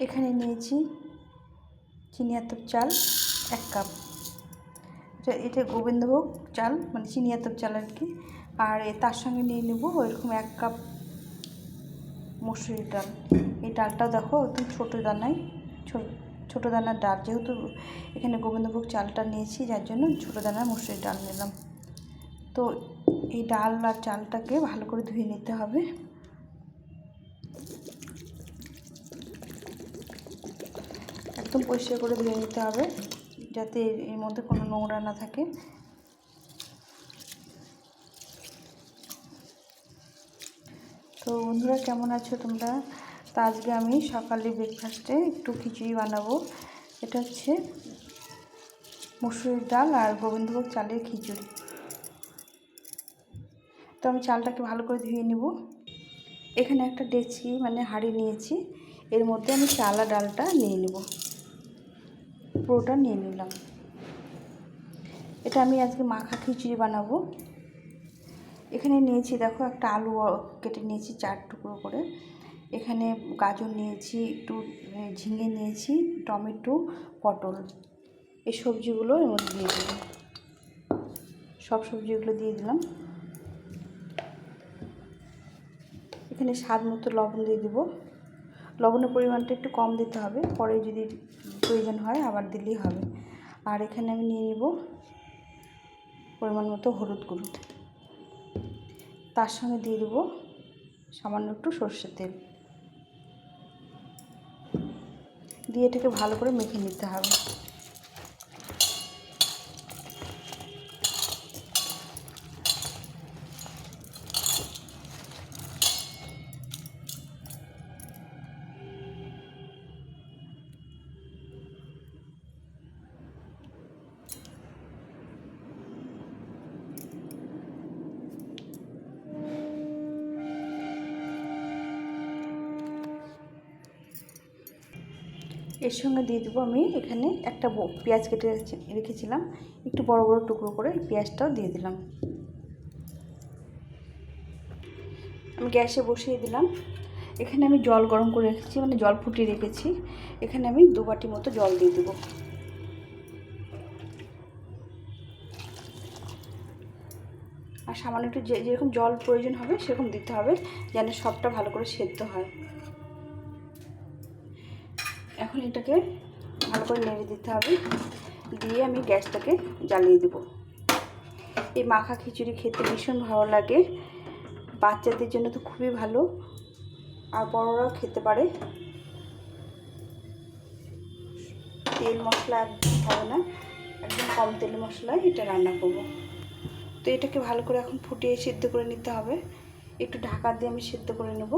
এখানে নিয়েছি চিনিয়াতপ চাল 1 কাপ। এটা গোবিন্দভোগ চাল, মানে চিনিয়াতপ চাল আর কি। আর তার সঙ্গে নিয়ে নেব ওইরকম 1 কাপ মসুরির ডাল। এই ডালটাও দেখো একদম ছোটো দানায়, ছোটো দানার ডাল, যেহেতু এখানে গোবিন্দভোগ চালটা নিয়েছি যার জন্য ছোটো দানার মসুরির ডাল নিলাম। তো এই ডাল আর চালটাকে ভালো করে ধুয়ে নিতে হবে। একদম পরিষ্কার করে ধুয়ে নিতে হবে যাতে এর মধ্যে কোনো নোংরা না থাকে। তো বন্ধুরা, কেমন আছো তোমরা? তো আজকে আমি সকালে ব্রেকফাস্টে একটু খিচুড়ি বানাবো। এটা হচ্ছে মসুরির ডাল আর গোবিন্দভোগ চালের খিচুড়ি। তো আমি চালটাকে ভালো করে ধুয়ে নেব। এখানে একটা ডেচকি মানে হাঁড়ি নিয়েছি, এর মধ্যে আমি চাল আর ডালটা নিয়ে নেব, পুরোটা নিয়ে নিলাম। এটা আমি আজকে মাখা খিচুড়ি বানাবো। এখানে নিয়েছি দেখো একটা আলু কেটে নিয়েছি 4 টুকরো করে। এখানে গাজর নিয়েছি, একটু ঝিঙে নিয়েছি, টমেটো, পটল, এই সবজিগুলো এর মধ্যে দিয়ে দিলাম। সব সবজিগুলো দিয়ে দিলাম। এখানে স্বাদ মতো লবণ দিয়ে দেব। লবণের পরিমাণটা একটু কম দিতে হবে, পরে যদি প্রয়োজন হয় আবার দিলেই হবে। আর এখানে আমি নিয়ে নেব পরিমাণ মতো হলুদ গুঁড়ো। তার সঙ্গে দিয়ে দেবো সামান্য একটু সরষের তেল, দিয়ে এটাকে ভালো করে মেখে নিতে হবে। এর সঙ্গে দিয়ে দেবো আমি এখানে একটা পেঁয়াজ কেটে রেখেছিলাম, একটু বড় বড় টুকরো করে পেঁয়াজটাও দিয়ে দিলাম। আমি গ্যাসে বসিয়ে দিলাম। এখানে আমি জল গরম করে রেখেছি, মানে জল ফুটিয়ে রেখেছি। এখানে আমি 2 বাটি মতো জল দিয়ে দেবো। আর সামান্য একটু যেরকম জল প্রয়োজন হবে সেরকম দিতে হবে, যেন সবটা ভালো করে সেদ্ধ হয়। এখন এটাকে ভালো করে নেড়ে দিতে হবে, দিয়ে আমি গ্যাসটাকে জ্বালিয়ে দেবো। এই মাখা খিচুড়ি খেতে ভীষণ ভালো লাগে, বাচ্চাদের জন্য তো খুবই ভালো, আর বড়রাও খেতে পারে। তেল মশলা একদম হবে না, একদম কম তেল মশলায় এটা রান্না করব। তো এটাকে ভালো করে এখন ফুটিয়ে সিদ্ধ করে নিতে হবে। একটু ঢাকা দিয়ে আমি সিদ্ধ করে নেব।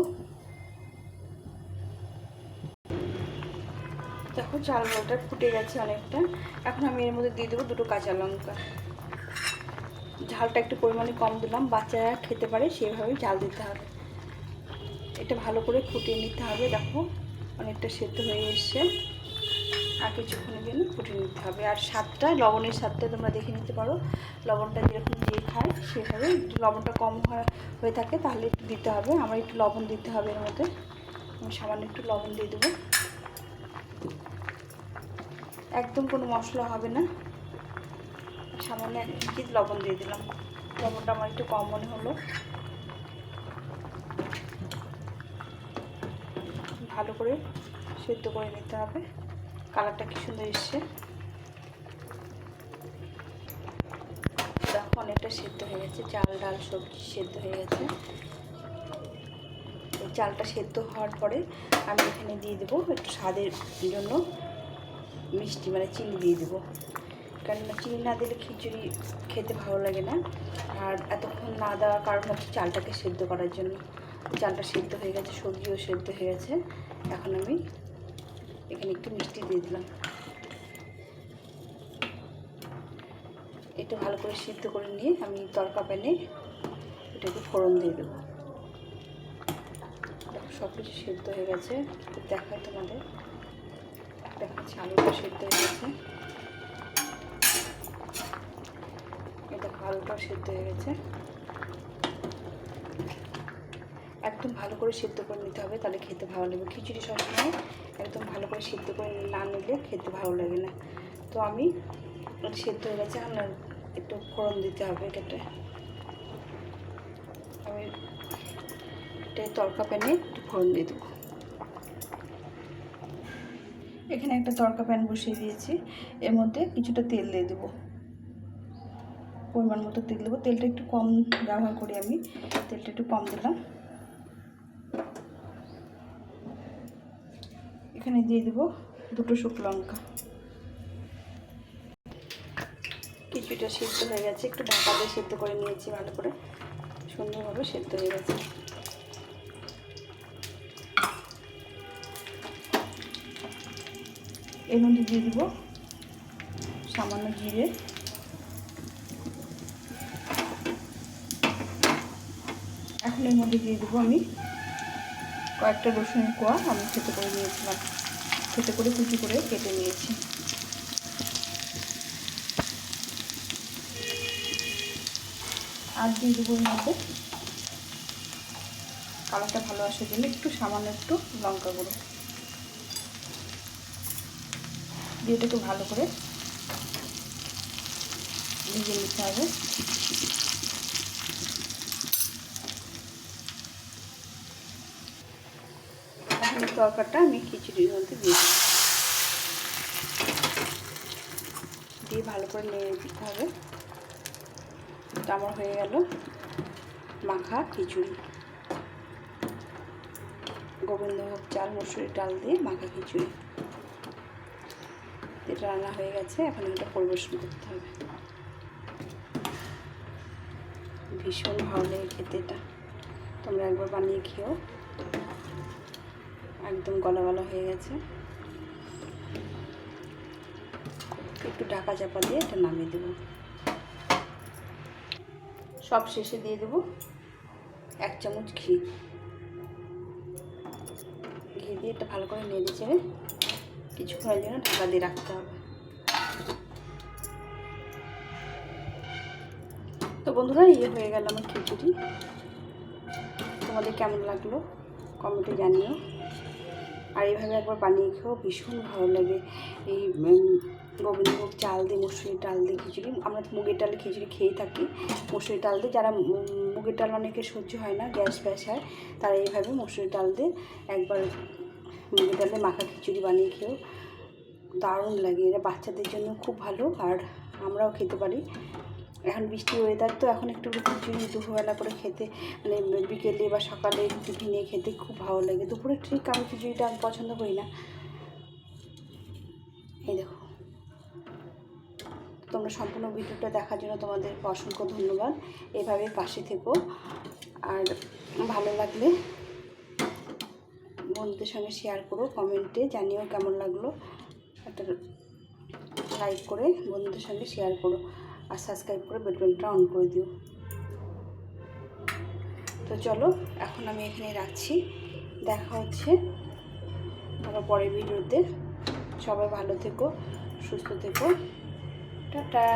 দেখো চালটা ফুটে গেছে অনেকটা। এখন আমি এর মধ্যে দিয়ে দেবো 2টো কাঁচা লঙ্কা। ঝালটা একটু পরিমাণে কম দিলাম, বাচ্চারা খেতে পারে সেইভাবেই ঝাল দিতে হবে। এটা ভালো করে ফুটিয়ে নিতে হবে। দেখো অনেকটা সেদ্ধ হয়ে এসছে, আর কিছুক্ষণের জন্য ফুটিয়ে নিতে হবে। আর স্বাদটা, লবণের স্বাদটা তোমরা দেখে নিতে পারো, লবণটা যেরকম যে খায় সেভাবে। লবণটা কম হয়ে থাকে তাহলে একটু দিতে হবে, আমার একটু লবণ দিতে হবে এর মধ্যে। আমি সামান্য একটু লবণ দিয়ে দেবো। একদম কোনো মশলা হবে না, সামান্য এক চিমটি লবণ দিয়ে দিলাম। লবণটা আমার একটু কম মনে হলো। ভালো করে সেদ্ধ করে নিতে হবে। কালারটা কি সুন্দর এসছে, দেখো অনেকটা সেদ্ধ হয়ে গেছে, চাল ডাল সবজি সেদ্ধ হয়ে গেছে। এই চালটা সেদ্ধ হওয়ার পরে আমি এখানে দিয়ে দেবো একটু স্বাদের জন্য মিষ্টি, মানে চিনি দিয়ে দেবো। কেননা চিনি না দিলে খিচুড়ি খেতে ভালো লাগে না। আর এতক্ষণ না দেওয়ার কারণ হচ্ছে চালটাকে সেদ্ধ করার জন্য। চালটা সেদ্ধ হয়ে গেছে, সবজিও সেদ্ধ হয়ে গেছে। এখন আমি এখানে একটু মিষ্টি দিয়ে দিলাম। একটু ভালো করে সিদ্ধ করে নিয়ে আমি তড়কা প্যানে এটাকে ফোড়ন দিয়ে দেবো। সব কিছু সেদ্ধ হয়ে গেছে, দেখায় তোমাদের, দেখাচ্ছি আলুটা সেদ্ধ হয়ে গেছে। এটা আলুটাও সেদ্ধ হয়ে গেছে। একদম ভালো করে সিদ্ধ করে নিতে হবে, তাহলে খেতে ভালো লাগবে। খিচুড়ি সবসময় একদম ভালো করে সিদ্ধ করে না নিলে খেতে ভালো লাগে না। তো আমি সিদ্ধ হয়ে গেছে, আমার একটু ফোড়ন দিতে হবে এটাতে। আমি এটা তড়কা প্যানে একটু ফোড়ন দিয়ে দেবো। এখানে একটা তড়কা প্যান বসিয়ে দিয়েছি, এর মধ্যে কিছুটা তেল দিয়ে দেবো, পরিমাণ মতো তেল দেবো। তেলটা একটু কম ব্যবহার করি আমি, তেলটা একটু কম দিলাম। এখানে দিয়ে দেবো 2 শুকনো লঙ্কা। কিছুটা সিদ্ধ হয়ে গেছে, একটু ঢাকা দিয়ে সিদ্ধ করে নিয়েছি, ভালো করে সুন্দরভাবে সিদ্ধ হয়ে গেছে। এর মধ্যে দিয়ে দেবো সামান্য জিরে, এখন এর মধ্যে দিয়ে দেবো আমি কয়েকটা রসুনের কোয়া, আমি থেতো করে নিয়েছিলাম, থেতো করে কুচি করে কেটে নিয়েছি। আর দিয়ে দেবো এর মধ্যে কালারটা ভালো আসার জন্য একটু সামান্য একটু লঙ্কা গুঁড়ো দিয়ে এটাকে ভালো করে ভেজে নিতে হবে। এখন তরকারিটা আমি খিচুড়ির মধ্যে দিয়ে ভালো করে নেড়ে দিতে হবে। তো আমার হয়ে গেল মাখা খিচুড়ি, গোবিন্দভোগ চাল মসুরির ডাল দিয়ে মাখা খিচুড়ি। এটা রান্না হয়ে গেছে, এখন এটা পরিবেশন করতে হবে। ভীষণ ভালো লাগে খেতে এটা, তোমরা একবার বানিয়ে খেও। একদম গলা গলা হয়ে গেছে, একটু ঢাকা চাপা দিয়ে এটা নামিয়ে দেবো। সব শেষে দিয়ে দেবো 1 চামচ ঘি দিয়ে এটা ভালো করে নেড়ে চেড়ে কিছুক্ষণের জন্য ঢাকা দিয়ে রাখতে হবে। তো বন্ধুরা, হয়ে গেল আমার খিচুড়ি। তোমাদের কেমন লাগলো কমেন্টে জানিও, আর এইভাবে একবার বানিয়ে খেও, ভীষণ ভালো লাগে। এই গোবিন্দভোগ চাল দিয়ে মসুরির ডাল দিয়ে খিচুড়ি, আমরা মুগের ডালে খিচুড়ি খেয়েই থাকি মসুরির ডাল দিয়ে। যারা মুগের ডাল অনেকে সহ্য হয় না, গ্যাস ফ্যাস হয়, তারা এইভাবে মসুরির ডাল দিয়ে একবার মুগের ডালে মাখা খিচুড়ি বানিয়ে খেও, দারুণ লাগে। এটা বাচ্চাদের জন্য খুব ভালো, আর আমরাও খেতে পারি। এখন বৃষ্টি ওয়েদার, তো এখন একটু খিচুড়ি দুপুরবেলা করে খেতে, মানে বিকেলে বা সকালে টিফিনে খেতে খুব ভালো লাগে। দুপুরে ঠিক আমি খিচুড়িটা আমি পছন্দ করি না। এই দেখো, তোমরা সম্পূর্ণ ভিডিওটা দেখার জন্য তোমাদের অসংখ্য ধন্যবাদ। এভাবে পাশে থেকো, আর ভালো লাগলে বন্ধুদের সঙ্গে শেয়ার করো, কমেন্টে জানিও কেমন লাগলো। একটা লাইক করে বন্ধুদের সঙ্গে শেয়ার করো, আর সাবস্ক্রাইব করে বেল বাটনটা অন করে দিও। তো চলো, এখন আমি এখানে রাখছি, দেখা হচ্ছে আবার পরের ভিডিওতে। সবাই ভালো থেকো, সুস্থ থেকো, টাটা।